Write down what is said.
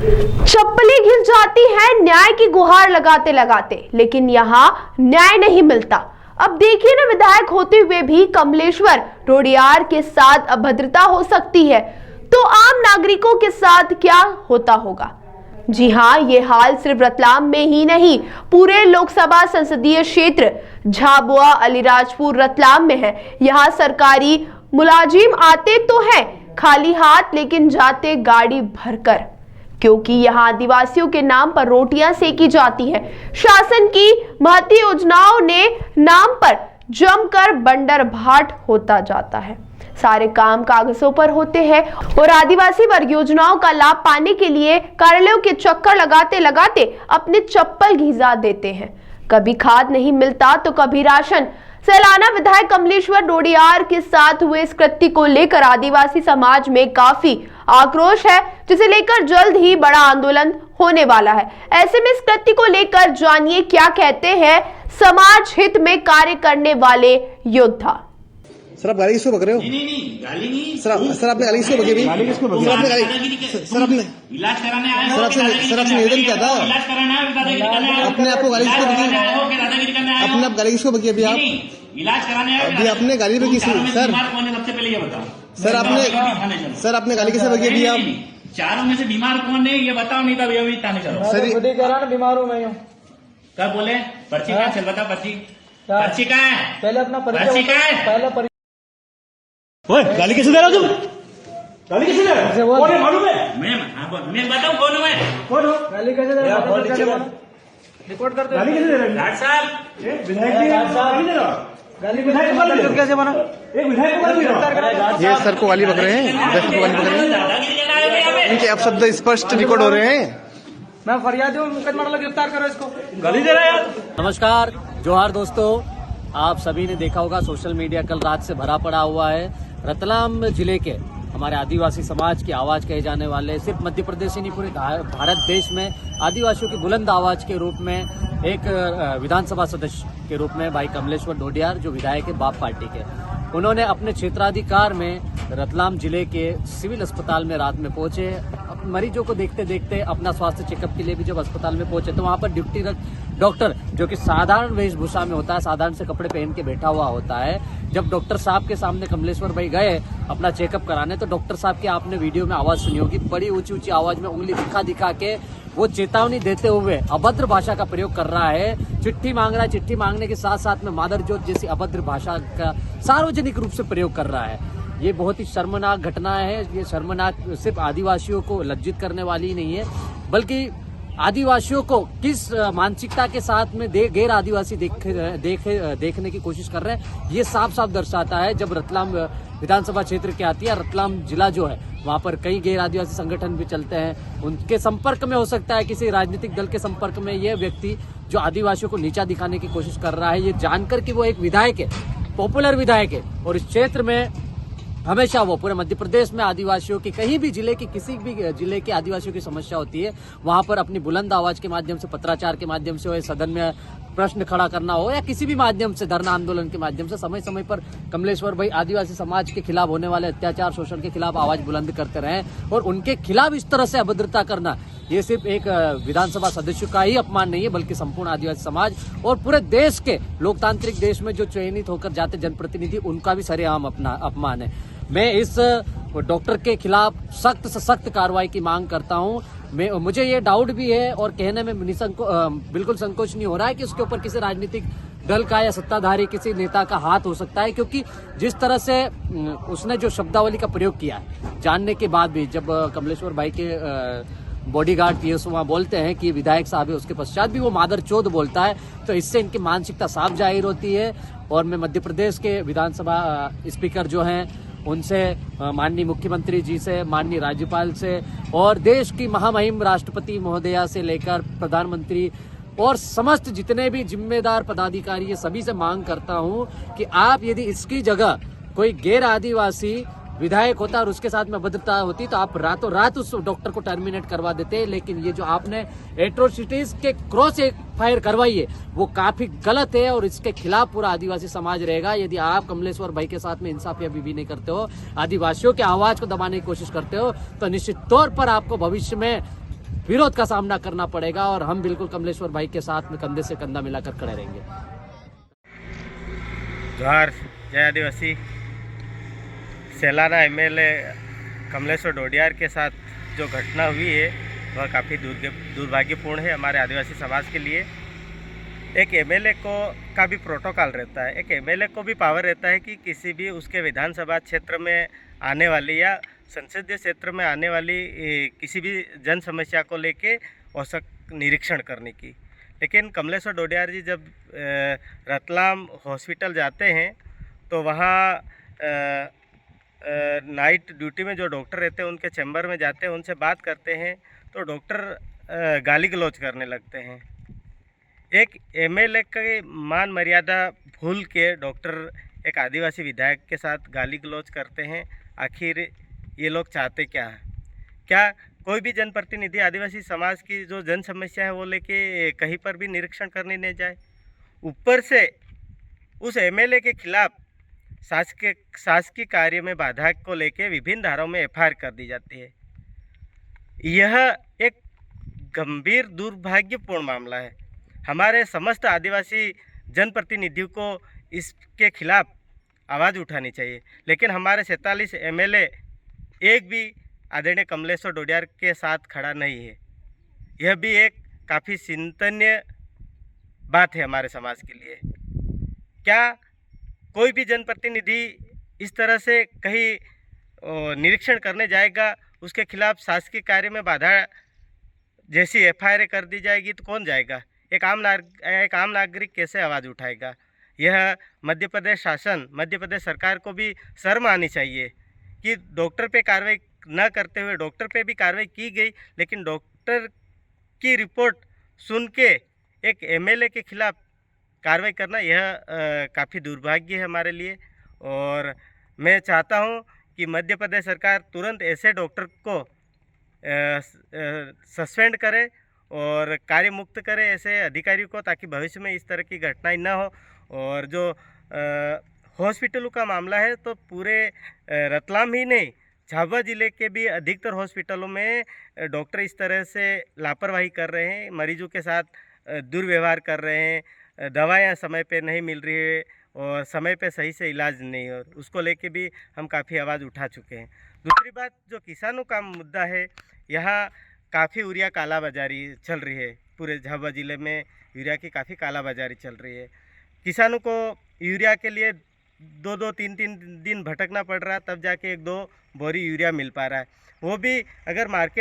चप्पलें घिस जाती हैं न्याय की गुहार लगाते लगाते, लेकिन यहाँ न्याय नहीं मिलता। अब देखिए ना, विधायक होते हुए भी कमलेश्वर डोडियार के साथ अभद्रता हो सकती है, तो आम नागरिकों के साथ क्या होता होगा। जी हाँ, ये हाल सिर्फ रतलाम में ही नहीं, पूरे लोकसभा संसदीय क्षेत्र झाबुआ, अलीराजपुर, रतलाम में है। यहाँ सरकारी मुलाजिम आते तो हैं खाली हाथ, लेकिन जाते गाड़ी भरकर, क्योंकि यहाँ आदिवासियों के नाम पर रोटियां सेकी जाती हैं। शासन की महती योजनाओं ने नाम पर जमकर बंडर भाट होता जाता है। सारे काम कागजों पर होते हैं और आदिवासी वर्ग योजनाओं का लाभ पाने के लिए कार्यालयों के चक्कर लगाते लगाते अपने चप्पल घिसा देते हैं। कभी खाद नहीं मिलता तो कभी राशन। सैलाना विधायक कमलेश्वर डोडियार के साथ हुए इस कृत्य को लेकर आदिवासी समाज में काफी आक्रोश है, जिसे लेकर जल्द ही बड़ा आंदोलन होने वाला है। ऐसे में इस कृत्य को लेकर जानिए क्या कहते हैं समाज हित में कार्य करने वाले योद्धा। सर आप गाली किसको बक रहे हो? नहीं गाली नहीं। सर आपने गाली किसको बकी? गाली किसको बकी? सर आपने इलाज कराने आए हो। सर आपसे निवेदन किया था। इलाज कराने आए हो, दादागिरी करने आए हो। अपने आप को गाली किसको बकी? दादागिरी करने आए हो। अपने आप गाली किसको बकी अभी आप? इलाज कराने आए हो। अभी आपने गाली बकी सर? सबसे पहले ये बताओ। सर आपने गाली किसे बकी अभी आप? चारों में से बीमार कौन है ये बताओ, नहीं तो अभी थाने चलो। सर बीमार हूँ मैं। कब बोले? पर्ची कहाँ? चल बता पर्ची। पर्ची कहाँ है? पहले अपना पर्ची कहाँ है? पहले ओए गाली किसे दे रहा हो तुम? गाली किसे दे रहा हो? कौन है मालूम है? मैं बताऊँ कौन हूँ मैं? कौन हो? गाली कैसे दे रहा हो? रिकॉर्ड कर दो। गाली किसे दे रहा है? लाट साहब विधायक की गाली दे रहा हो? गाली कैसे बना? एक विधायक को गाली दे रहा हो? ये सर को गाली बक रहे हैं, विधायक को गाली बक रहे हैं। दादागिरी करने आए हो यहाँ पे? इनके अपशब्द स्पष्ट रिकॉर्ड हो रहे हैं। मैं फरियादी हूँ, मुकदमा डालो, गिरफ्तार करो इसको। गाली दे रहा है यार। नमस्कार, जोहार दोस्तों। आप सभी ने देखा होगा सोशल मीडिया कल रात से भरा पड़ा हुआ है। रतलाम जिले के हमारे आदिवासी समाज की आवाज कहे जाने वाले, सिर्फ मध्य प्रदेश ही नहीं पूरे भारत देश में आदिवासियों की बुलंद आवाज के रूप में एक विधानसभा सदस्य के रूप में भाई कमलेश्वर डोडियार, जो विधायक है बाप पार्टी के, उन्होंने अपने क्षेत्राधिकार में रतलाम जिले के सिविल अस्पताल में रात में पहुंचे। मरीजों को देखते देखते अपना स्वास्थ्य चेकअप के लिए भी जब अस्पताल में पहुंचे तो वहां पर ड्यूटी डॉक्टर, जो कि साधारण वेशभूषा में होता है, साधारण से कपड़े पहन के बैठा हुआ होता है, जब डॉक्टर साहब के सामने कमलेश्वर भाई गए अपना चेकअप कराने, तो डॉक्टर साहब की आपने वीडियो में आवाज सुनी होगी, बड़ी ऊंची ऊंची आवाज में उंगली दिखा दिखा के वो चेतावनी देते हुए अभद्र भाषा का प्रयोग कर रहा है। चिट्ठी मांग रहा है, चिट्ठी मांगने के साथ साथ में मादरजोत जैसी अभद्र भाषा का सार्वजनिक रूप से प्रयोग कर रहा है। ये बहुत ही शर्मनाक घटना है। ये शर्मनाक सिर्फ आदिवासियों को लज्जित करने वाली ही नहीं है, बल्कि आदिवासियों को किस मानसिकता के साथ में गैर आदिवासी देखने की कोशिश कर रहे हैं, ये साफ साफ दर्शाता है। जब रतलाम विधानसभा क्षेत्र के आती है, रतलाम जिला जो है, वहां पर कई गैर आदिवासी संगठन भी चलते हैं, उनके संपर्क में हो सकता है किसी राजनीतिक दल के संपर्क में ये व्यक्ति जो आदिवासियों को नीचा दिखाने की कोशिश कर रहा है, ये जानकर कि वो एक विधायक है, पॉपुलर विधायक है, और इस क्षेत्र में हमेशा वो पूरे मध्य प्रदेश में आदिवासियों की, कहीं भी जिले की, किसी भी जिले के आदिवासियों की समस्या होती है, वहां पर अपनी बुलंद आवाज के माध्यम से, पत्राचार के माध्यम से, सदन में प्रश्न खड़ा करना हो या किसी भी माध्यम से, धरना आंदोलन के माध्यम से, समय समय पर कमलेश्वर भाई आदिवासी समाज के खिलाफ होने वाले अत्याचार, शोषण के खिलाफ आवाज बुलंद करते रहे। और उनके खिलाफ इस तरह से अभद्रता करना, ये सिर्फ एक विधानसभा सदस्य का ही अपमान नहीं है, बल्कि संपूर्ण आदिवासी समाज और पूरे देश के लोकतांत्रिक देश में जो चयनित होकर जाते जनप्रतिनिधि, उनका भी सरेआम अपमान है। मैं इस डॉक्टर के खिलाफ सख्त से सख्त कार्रवाई की मांग करता हूं। मुझे ये डाउट भी है और कहने में बिल्कुल संकोच नहीं हो रहा है कि उसके ऊपर किसी राजनीतिक दल का या सत्ताधारी किसी नेता का हाथ हो सकता है, क्योंकि जिस तरह से उसने जो शब्दावली का प्रयोग किया है, जानने के बाद भी, जब कमलेश्वर भाई के बॉडीगार्ड पीएसओ वहां बोलते हैं कि विधायक साहब है, उसके पश्चात भी वो मादरचोद बोलता है, तो इससे इनकी मानसिकता साफ जाहिर होती है। और मैं मध्य प्रदेश के विधानसभा स्पीकर जो हैं उनसे, माननीय मुख्यमंत्री जी से, माननीय राज्यपाल से और देश की महामहिम राष्ट्रपति महोदया से लेकर प्रधानमंत्री और समस्त जितने भी जिम्मेदार पदाधिकारी है, सभी से मांग करता हूं कि आप यदि इसकी जगह कोई गैर आदिवासी विधायक होता और उसके साथ में अभद्रता होती तो आप रातों रात उस डॉक्टर को टर्मिनेट करवा देते। लेकिन ये जो आपने एट्रोसिटीज के क्रॉस फायर करवाई है वो काफी गलत है और इसके खिलाफ पूरा आदिवासी समाज रहेगा। यदि आप कमलेश्वर भाई के साथ में इंसाफ या भी नहीं करते हो, आदिवासियों की आवाज को दबाने की कोशिश करते हो, तो निश्चित तौर पर आपको भविष्य में विरोध का सामना करना पड़ेगा और हम बिल्कुल कमलेश्वर भाई के साथ में कंधे से कंधा मिलाकर खड़े रहेंगे। जोहार जय आदिवासी। सेलाना एमएलए कमलेश्वर डोडियार के साथ जो घटना हुई है वह काफ़ी दुर्भाग्यपूर्ण है हमारे आदिवासी समाज के लिए। एक एमएलए को का भी प्रोटोकॉल रहता है, एक एमएलए को भी पावर रहता है कि किसी भी उसके विधानसभा क्षेत्र में आने वाली या संसदीय क्षेत्र में आने वाली किसी भी जन समस्या को लेके औसत निरीक्षण करने की। लेकिन कमलेश्वर डोडियार जी जब रतलाम हॉस्पिटल जाते हैं तो वहाँ नाइट ड्यूटी में जो डॉक्टर रहते हैं उनके चैम्बर में जाते हैं, उनसे बात करते हैं तो डॉक्टर गाली गलौज करने लगते हैं। एक एमएलए की मान मर्यादा भूल के डॉक्टर एक आदिवासी विधायक के साथ गाली गलौज करते हैं। आखिर ये लोग चाहते क्या है? क्या कोई भी जनप्रतिनिधि आदिवासी समाज की जो जन समस्या है वो लेके कहीं पर भी निरीक्षण करने नहीं जाए? ऊपर से उस एमएलए के खिलाफ शासकीय कार्य में बाधा को लेके विभिन्न धाराओं में एफआईआर कर दी जाती है। यह एक गंभीर दुर्भाग्यपूर्ण मामला है। हमारे समस्त आदिवासी जनप्रतिनिधियों को इसके खिलाफ आवाज़ उठानी चाहिए, लेकिन हमारे 47 एमएलए एक भी आदरणीय कमलेश्वर डोडियार के साथ खड़ा नहीं है। यह भी एक काफ़ी चिंतनीय बात है हमारे समाज के लिए। क्या कोई भी जनप्रतिनिधि इस तरह से कहीं निरीक्षण करने जाएगा, उसके खिलाफ शासकीय कार्य में बाधा जैसी एफआईआर कर दी जाएगी तो कौन जाएगा? एक आम नागरिक कैसे आवाज़ उठाएगा? यह मध्य प्रदेश शासन, मध्य प्रदेश सरकार को भी शर्म आनी चाहिए कि डॉक्टर पे कार्रवाई न करते हुए डॉक्टर पे भी कार्रवाई की गई, लेकिन डॉक्टर की रिपोर्ट सुन के एक एमएलए के खिलाफ कार्रवाई करना यह काफ़ी दुर्भाग्य है हमारे लिए। और मैं चाहता हूं कि मध्य प्रदेश सरकार तुरंत ऐसे डॉक्टर को सस्पेंड करे और कार्य मुक्त करे ऐसे अधिकारियों को, ताकि भविष्य में इस तरह की घटनाएं न हो। और जो हॉस्पिटलों का मामला है तो पूरे रतलाम ही नहीं, झाबुआ ज़िले के भी अधिकतर हॉस्पिटलों में डॉक्टर इस तरह से लापरवाही कर रहे हैं, मरीजों के साथ दुर्व्यवहार कर रहे हैं, दवाएं समय पे नहीं मिल रही है और समय पे सही से इलाज नहीं, और उसको लेके भी हम काफ़ी आवाज़ उठा चुके हैं। दूसरी बात, जो किसानों का मुद्दा है, यहाँ काफ़ी यूरिया कालाबाजारी चल रही है। पूरे झाबुआ ज़िले में यूरिया की काफ़ी कालाबाजारी चल रही है। किसानों को यूरिया के लिए 2-2, 3-3 दिन भटकना पड़ रहा है, तब जाके 1-2 बोरी यूरिया मिल पा रहा है। वो भी अगर मार्केट